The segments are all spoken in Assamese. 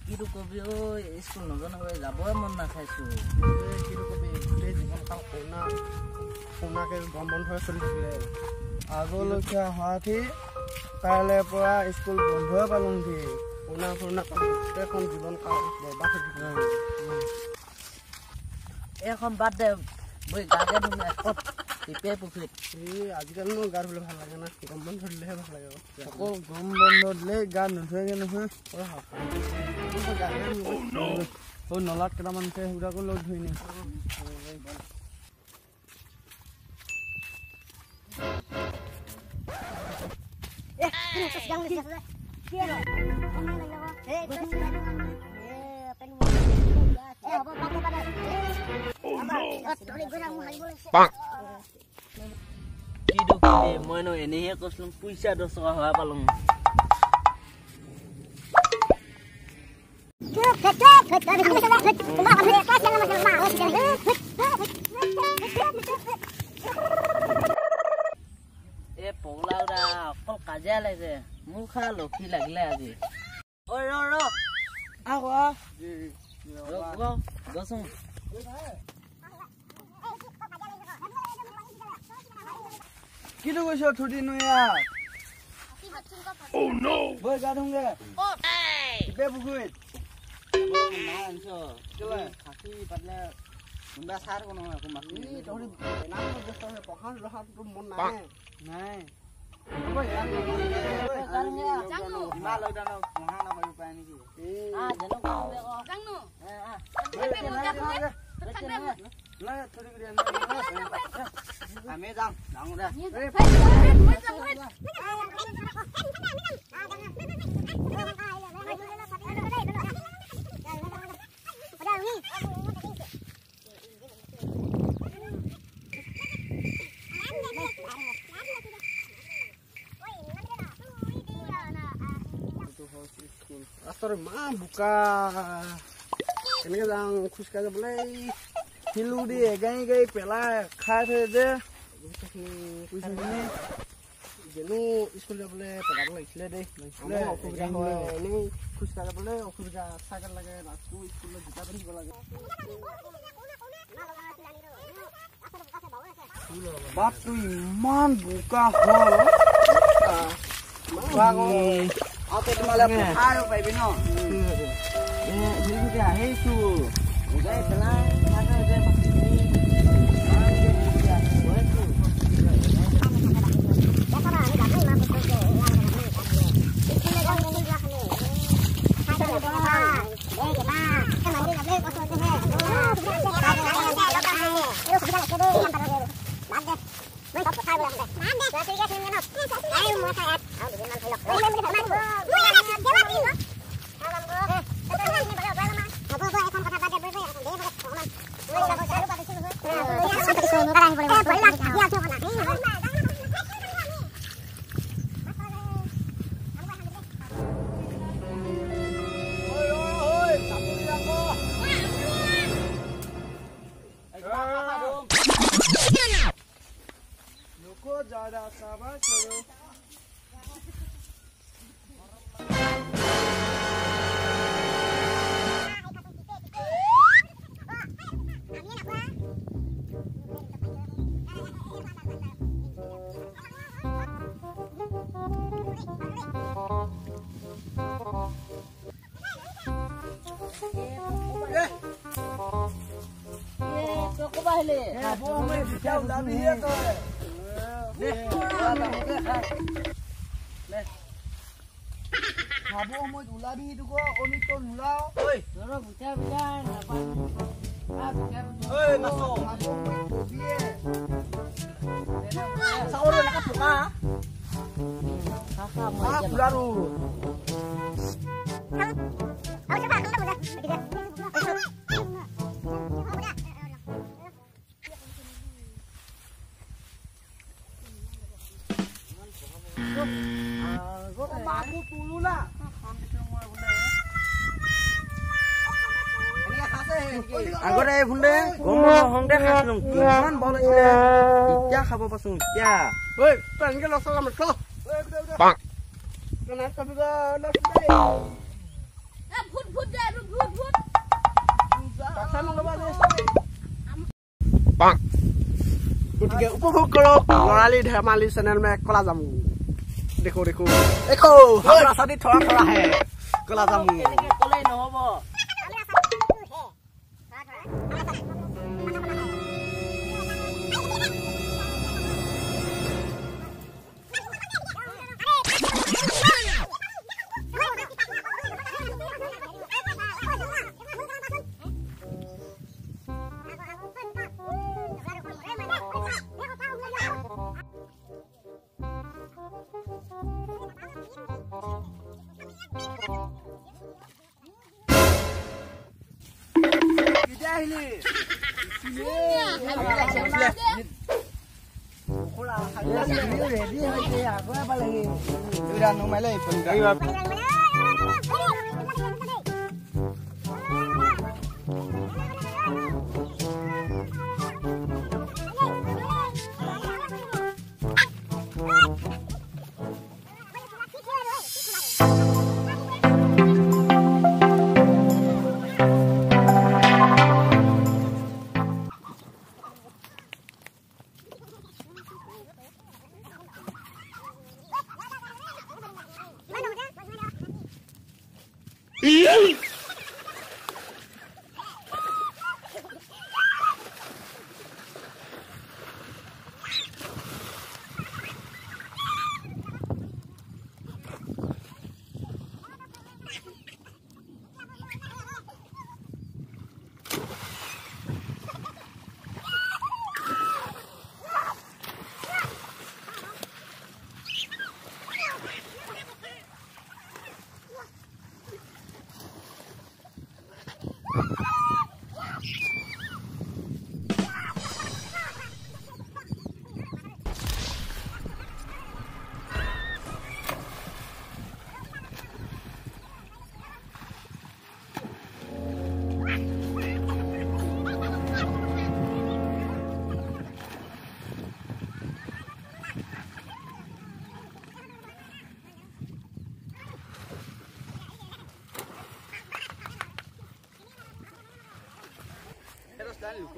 কিটো কবি ঐ স্কুল নজনাকৈ যাবই মন নাখাইছো কিটো কবি গোটেই জীৱন কাল শুনাকে গৰম বন্ধই চলিছিলে আগলৈকে অহাকি কাইলৈ পৰা স্কুল বন্ধই পালোঁহি শুনা গোটেইখন জীৱন কাল বৰবাদ হৈ থাকিলে এইখন বাদ দে বৈ গাকে ধুই ক'ত টিপে পুখুৰীত আজিকালিনো গা ধুলে ভাল লাগে না গৰম বন্ধ দিলেহে ভাল লাগে অকল গৰম বন্ধ দিলে গা নুধুৱেগে নহয় নলাত কেইটামান আছে সেইবিলাকো লগ ধুই নি মইনো এনেহে কৈছিলো পইচা 10 টকা হোৱা পালোঁ এ পগলা অকল কাজিয়া লাগিছে মোৰ খা লক্ষী লাগিলে আজি ঐ ৰ গছোন কিটো কৈছ থুটি নুয়াক বৈ গা ধুংগে টিপে পুখুৰীত খাচী পাতিলে কোনোবা চাই থাকো নহয় আকৌ মাতি পঢ়া ৰখাটো মন নাই নাই আমি যাম ডাঙৰ ৰাস্তাৰ ইমান বোকা কেনেকে যাওঁ খোজকাঢ়ি যাবলৈ শিলো দি এগাই পেলাই খাই থৈ যে যেনো স্কুল যাবলৈ পেলাব লাগিছিলে দেই অসুবিধা হয় এনেই খোজকাঢ়ি যাবলৈ অসুবিধা চাইকেল লাগে আকৌ স্কুলত জোতা পিন্ধিব লাগে বাটটো ইমান বোকা হ'ল পাৰিবি ন আহিছো পেলাই ज़्यादा साबा करो খাবো মই উলাবি দুগো অনিত নুলাও ঐ ধৰ বুটা বুটা ঐ মাছো খাবো মই দিয়ে চাউল লাগা পোকা খাখা মই পুরারু Aku tulu lah. Agora é bunde, como honde khasnung, kiman bola ile. Ikya khabo pasung ikya. Oi, tangge lo salam kho. Oi, udah. Bang. Kenapa juga lo গতিকে উপভোগ কৰক লৰালি ধেমালি চেনেল মে কলা জামু দেখো দেখো দেখো হাৰা সাদি থৰা থৰা হে কলা জামু এনেকে কলে নহব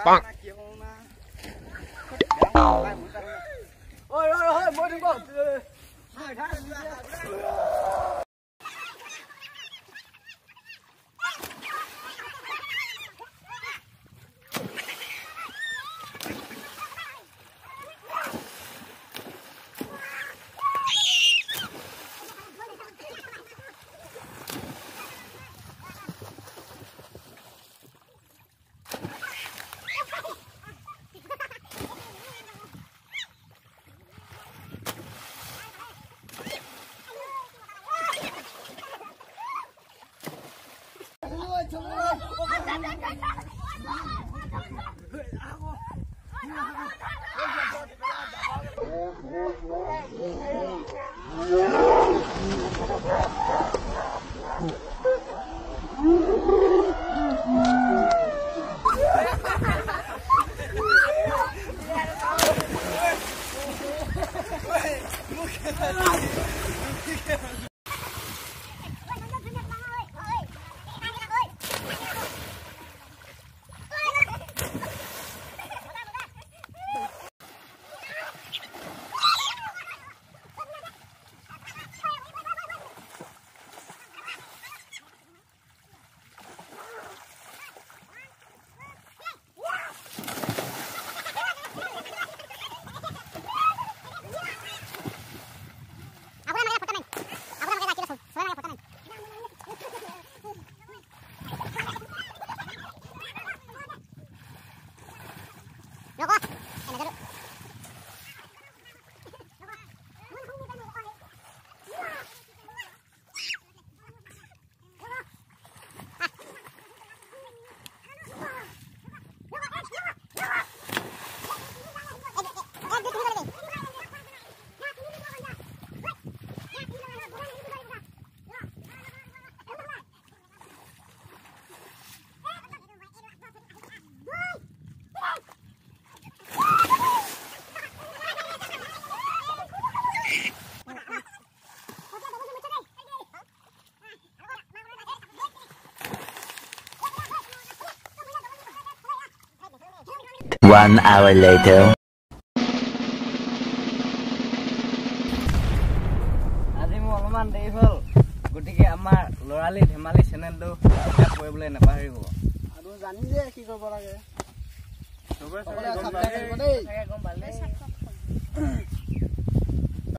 Bang. Ôi ôi ôi, mỗi đứa có. 1 hour later. আজি মোৰ অলপমান দেৰি হ'ল গতিকে আমাৰ লৰালি ধেমালি চেনেলটো সাবস্ক্ৰাইব কৰিবলৈ নাপাহৰিব আৰু জানি যে কি কৰিব লাগে চবৰে সকলোৱে সাবস্ক্ৰাইব কৰিব দেই গম পালে